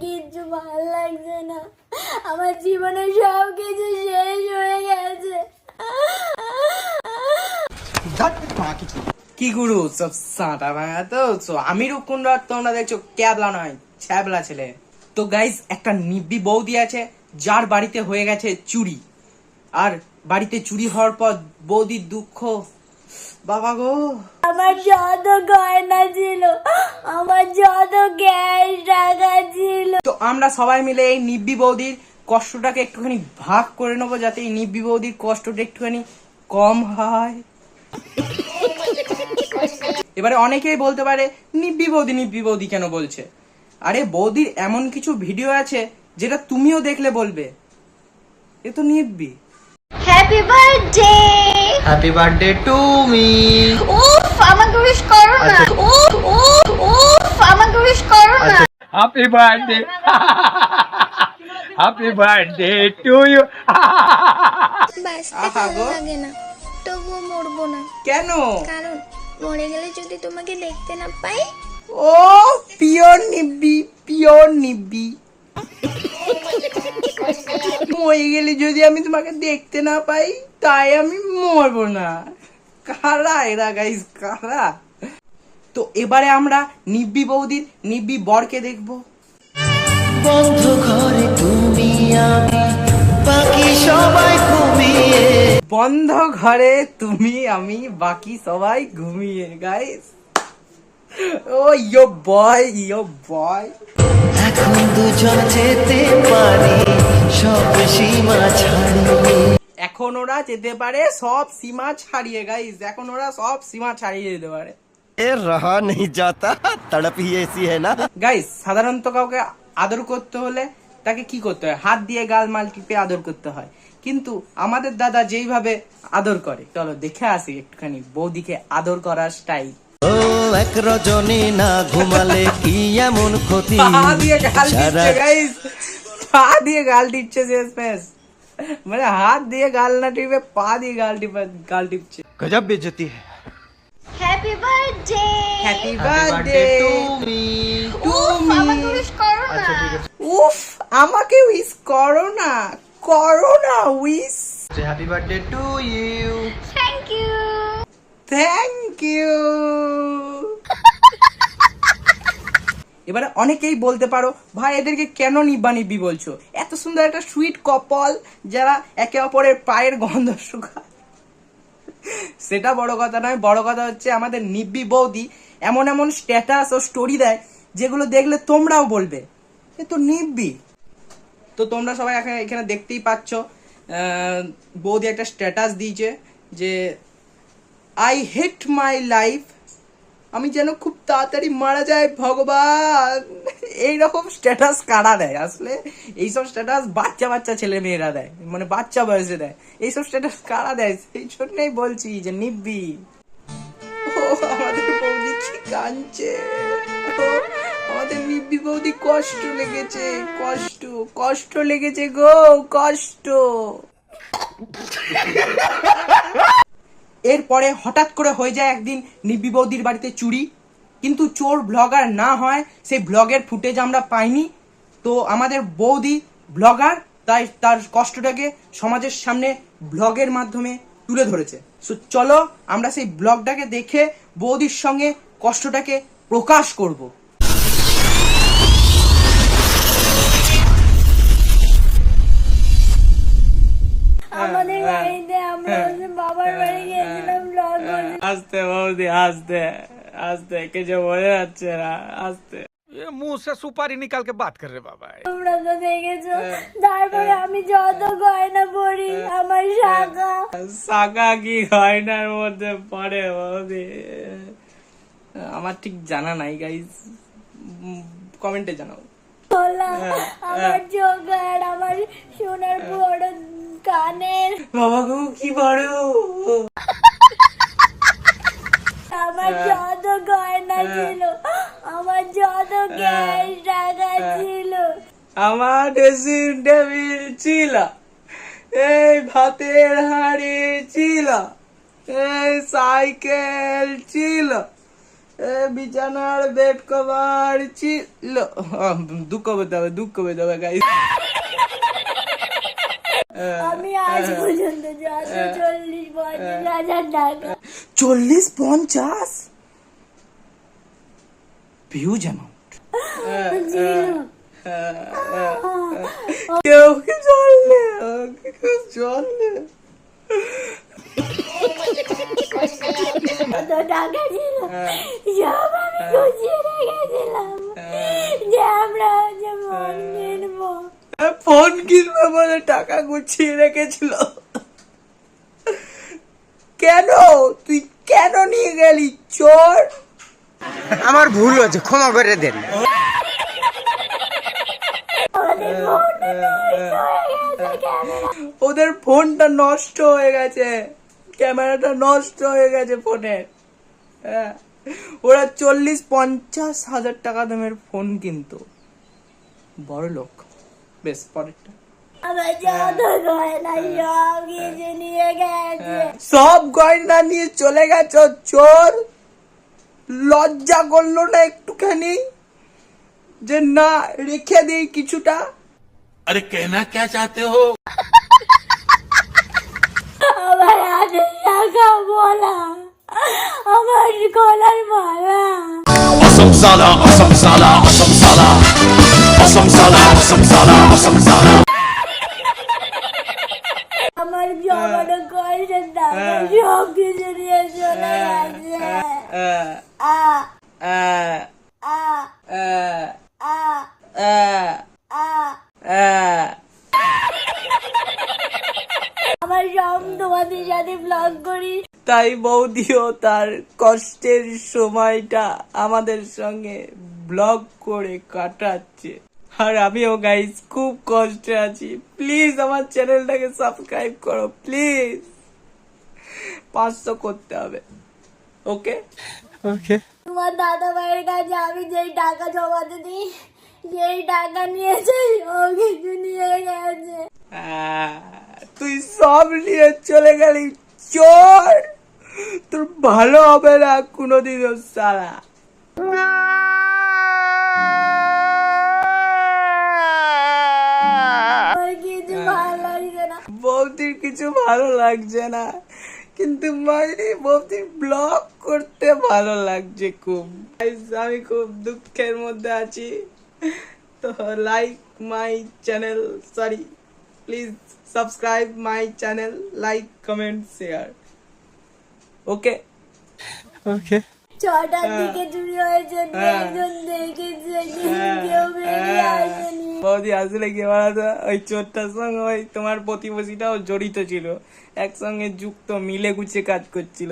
কিচ্ছু ভালো লাগছে না, আমার জীবনে সব কিছু শেষ হয়ে গেছে। কি গুরু সব সাঁটা ভাঙা তো আমি রূপকুন্ড আর তোমরা দেখছো ক্যাবলা নয় ছ্যাবলা ছেলে। তো গাইস একটা নিব্বি বৌদি আছে যার বাড়িতে হয়ে গেছে চুরি, আর বাড়িতে চুরি হওয়ার পর বৌদির দুঃখ বাবা গো। আমার যত গয়না ছিল, আমার যত গ্যাস টাকা ছিল, তো আমরা সবাই মিলে এই নিব্বি বৌদির কষ্টটাকে একটুখানি ভাগ করে নেবো যাতে এই নিব্বি বৌদির কষ্টটা একটুখানি কম হয়। এবারে অনেকেই বলতে পারে নিব্বি বৌদি কেন বলছে। আরে বৌদির এমন কিছু ভিডিও আছে যেটা তুমিও দেখলে বলবে এ তো নিব্বি। Happy birthday, happy birthday to me. উফ আমাকে উইশ করো না, উফ উফ উফ আমাকে উইশ করো না। Happy birthday happy birthday to you. বাঁচতে ভালো লাগে না, তবুও মরবো না। কেন? কারণ মরে গেলে যদি তোমাকে দেখতে না পাই। ও পিওর নিব্বি মরে গেলে যদি আমি তোমাকে দেখতে না পাই তাই আমি মরবো না। কারা এরা গাইস, কারা? তো এবারে আমরা নিব্বি বৌদির নিব্বি বরকে দেখবো। বন্ধ ঘরে তুমি আমি বাকি সবাই ঘুমিয়ে। বন্ধ ঘরে তুমি আমি বাকি সবাই ঘুমিয়ে। গাইস ও ইয়ো বয় এখন দুজন যেতে পারি সব সীমা ছাড়িয়ে। এখন ওরা যেতে পারে সব সীমা ছাড়িয়ে। গাইস এখন ওরা সব সীমা ছাড়িয়ে যেতে পারে। এ রহা নেই যাতা তড়প হি ऐसी है ना। গাইস সাধারণত কাউকে আদর করতে হলে তাকে কি করতে হয়? হাত দিয়ে গাল মাল টিপে আদর করতে হয়, কিন্তু আমাদের দাদা যেইভাবে আদর করে চলো দেখে আসি একটুখানি বৌদিকে আদর করার স্টাইল। ও এক রজনী না ঘুমালে কি এমন ক্ষতি। পা দিয়ে গাল দিচ্ছে গাইস, পা দিয়ে গাল দিচ্ছে শেষমেশ, মানে হাত দিয়ে গাল না টিপে পা দিয়ে গাল টিপছে। গজব বেজতি है। Happy birthday, happy birthday to me. আমাকে উইশ করো না। উফ আমাকে উইশ করো না wish. Happy birthday to you. Thank you. Thank you. এবারে অনেকেই বলতে পারো ভাই এদেরকে কেন নিব্বি বলছো? এত সুন্দর একটা সুইট কপল যারা একে অপরের পায়ের গন্ধ শুকায়। সেটা বড় কথা নয়, বড় কথা হচ্ছে আমাদের নিব্বি বৌদি এমন এমন স্ট্যাটাস ও স্টোরি দেয় যেগুলো দেখলে তোমরাও বলবে এ তো নিব্বি। তো তোমরা সবাই এখানে দেখতেই পাচ্ছ বৌদি একটা স্ট্যাটাস দিয়েছে যে আই হেট মাই লাইফ, আমি যেন খুব তাড়াতাড়ি মারা যায় ভগবান। এইরকম স্ট্যাটাস কারা দেয় আসলে? এইসব স্ট্যাটাস বাচ্চা ছেলে মেয়েরা দেয়, মানে বাচ্চা বয়সে দেয়। এইসব স্ট্যাটাস কারা দেয়? সেই জন্যই বলছি যে নিব্বি। ও আমাদের বৌদি কি কাঁদছে, আমাদের নিব্বি বৌদি কষ্ট লেগেছে, কষ্ট লেগেছে গো, কষ্ট। এরপরে হঠাৎ করে হয়ে যায় একদিন নিব্বি বৌদির বাড়িতে চুরি, কিন্তু চোর ব্লগার না হয় সেই ব্লগের ফুটেজ আমরা পাইনি। তো আমাদের বৌদি ব্লগার, তাই তার কষ্টটাকে সমাজের সামনে ব্লগের মাধ্যমে তুলে ধরেছে। সো চলো আমরা সেই ব্লগটাকে দেখে বৌদির সঙ্গে কষ্টটাকে প্রকাশ করব। আমাদের বাড়িতে আমরা বাবার বাড়ি গিয়েছিলাম ব্লগ করতে। আস্তে বৌদি আস্তে কিছু বোঝা যাচ্ছে না, আস্তে। ये मुंह से सुपारी निकाल के बात कर रहे बाबा। তোমরা তো দেখেছো, তারপরে আমি যত গয়না পরি আমার শাখা কি গয়নার মধ্যে পড়ে বৌদি আমার ঠিক জানা নাই, গাইস কমেন্টে জানাও। আমার চোখের, আমার সোনার বড় কানের, বাবা গো কি বড়। আমার যত গয়না ছিল, আমার যত গ্যাস টাকা ছিল, আমার ড্রেসিং টেবিল ছিল, এই ভাতের হাঁড়ি ছিল, এই সাইকেল ছিল, বিছানার বেড কভার ছিল, দুঃখ পেতে হবে গাইস। আমি আজ পর্যন্ত যত 40-50 টাকা 40-50 ভিউজ অ্যামাউন্ট। ছিল। কেউ কি চললে কত টাকা ছিল সব আমি গুছিয়ে রেখেছিলাম যে আমরা যে ফোন কিনবো। ফোন কিনবে বলে টাকা গুছিয়ে রেখেছিল। কেন তুই কেন নিয়ে গেলি চোর? আমার ভুল হয়েছে, ক্ষমা করে দেন। আমাদের ফোনটা নষ্ট হয়ে গেছে, ক্যামেরা ওদের ফোনটা নষ্ট হয়ে গেছে, ক্যামেরাটা নষ্ট হয়ে গেছে ফোনের। হ্যাঁ, ওরা 40-50 হাজার টাকা দামের ফোন কিনতো, বড় লোক। বেশ, পরেরটা। আমার যত গয়না সব কিছু নিয়ে গেছে। সব গয়না নিয়ে চলে গেছ চোর। লজ্জা করলো না একটুখানি যে না রেখে দিই কিছুটা? अरे कहना क्या चाहते हो? আমার হাতে টাকা বলা, আমার গলার মালা, Asam sala, asam sala, asam sala, asam sala, asam sala, asam sala. আমার জমানো কয়টার টাকা সব কিছু নিয়ে চলে গেছে। আ আ আ আ আমার সব তোমাদের সাথে ব্লগ করি। তাই বৌদিও তার কষ্টের সময়টা আমাদের সঙ্গে ব্লগ করে কাটাচ্ছে। আর আমিও গাইস খুব কষ্টে আছি। প্লিজ আমার চ্যানেলটাকে সাবস্ক্রাইব করো, প্লিজ। 500 করতে হবে। ওকে ওকে। তোমার দাদা ভাইয়ের কাছে আমি যেই টাকা জমাতে দিই সেই টাকা নিয়েছে, সব কিছু নিয়ে গেছে। তুই সব নিয়ে চলে গেলি চোর। তোর ভালো হবে না কোনোদিনও সারা। আমার কিছু ভালো লাগছে না। বৌদির কিছু ভালো লাগছে না, কিন্তু মাইরি বৌদির ব্লগ করতে ভালো লাগছে খুব। Guys, আমি খুব দুঃখের মধ্যে আছি। তো like my channel, sorry please subscribe my channel, like comment share. Okay okay. 6টার দিকে চুরি হয়েছে, একজন দেখেছে কিন্তু কেউ বেরিয়ে আসেনি। বৌদি আসলে কি বলতো, ওই চোরটার সঙ্গে ওই তোমার প্রতিবেশীটাও জড়িত ছিল, একসঙ্গে যুক্ত, মিলে গুছিয়ে কাজ করছিল,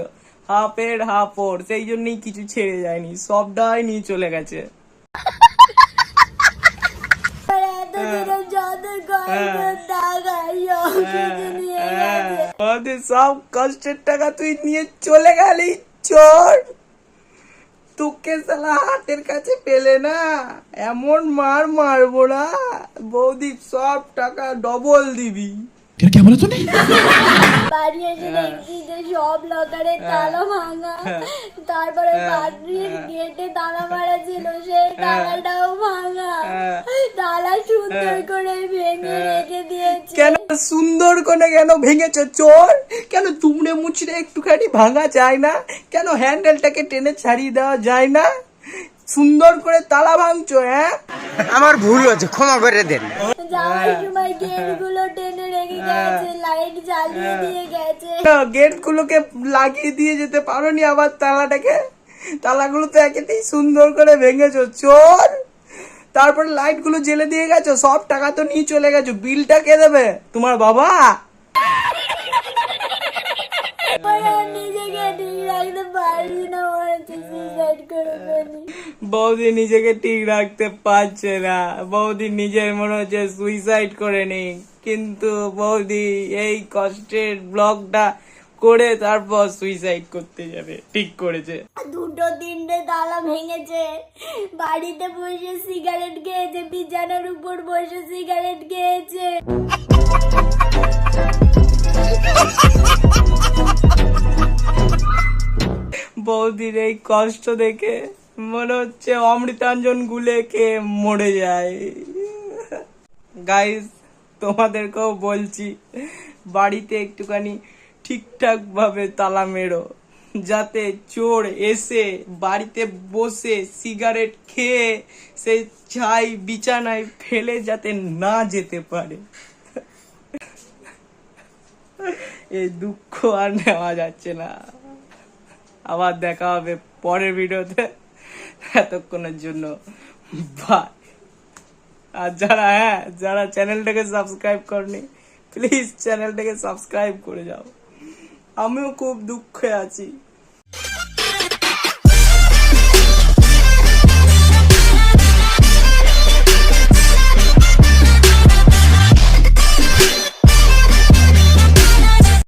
হাফের হাফ ওর, সেই জন্যই কিছু ছেড়ে যায়নি, সবটাই নিয়ে চলে গেছে। আর এতদিনে যত গয়না টাকা সব কিছু নিয়ে গেছে। বৌদি সব কষ্টের টাকা তুই নিয়ে চলে গেলি চোর। তোকে সালা হাতের কাছে পেলে না এমন মার মারবো না, বৌদি সব টাকা ডবল দিবি। বাড়ি এসে দেখছি যে সব লকারে তালা ভাঙা, তারপরে বাড়ির গেটে তালা মারা ছিল, সেই তালাটাও ভাঙা, তালা সুন্দর করে ভেঙে রেখে দিয়েছে। কেন সুন্দর করে কেন ভেঙেছ চোর? কেন তুমড়ে মুচড়ে একটুখানি ভাঙা যায় না? কেন হ্যান্ডেলটাকে টেনে ছাড়িয়ে দেওয়া যায় না? সুন্দর করে তালা ভাঙছো? হ্যাঁ, আমার ভুল হয়েছে, ক্ষমা করে দেন। যাওয়ার সময় গেট গুলো টেনে রেখে গেছে, লাইট জ্বালিয়ে দিয়ে গেছে। গেট গুলোকে লাগিয়ে দিয়ে যেতে পারোনি আবার তালাটাকে? তালাগুলো তো একেতেই সুন্দর করে ভেঙেছো চোর। তারপর লাইট গুলো জ্বেলে দিয়ে গেছো, সব টাকা তো নিয়ে চলে গেছো, বিলটা কে দেবে? তোমার বাবা? নিজেকে ঠিক রাখতে পারছি না, মনে হচ্ছে সুইসাইড করে ফেলি। বৌদি নিজেকে ঠিক রাখতে পারছে না, বৌদি নিজের মনে হচ্ছে সুইসাইড করে নি, কিন্তু বৌদি এই কষ্টের ব্লগটা করে তারপর সুইসাইড করতে যাবে, ঠিক করেছে। 2-3টে তালা ভেঙেছে, বাড়িতে বসে সিগারেট খেয়েছে, বিছানার উপর বসে সিগারেট খেয়েছে। বৌদির এই কষ্ট দেখে মনে হচ্ছে অমৃতাঞ্জন গুলেকে মরে যায়। গাইস, তোমাদেরকেও বলছি, বাড়িতে একটুখানি ঠিকঠাক ভাবে তালা মেরো, যাতে চোর এসে বাড়িতে বসে সিগারেট খেয়ে সেই ছাই বিছানায় ফেলে যাতে না যেতে পারে। এই দুঃখ আর নেওয়া যাচ্ছে না। আবার দেখা হবে পরের ভিডিওতে। এতক্ষণের জন্য বাই। আর যারা চ্যানেলটাকে সাবস্ক্রাইব করনি, প্লিজ চ্যানেলটাকে সাবস্ক্রাইব করে যাও। আমিও খুব দুঃখে আছি।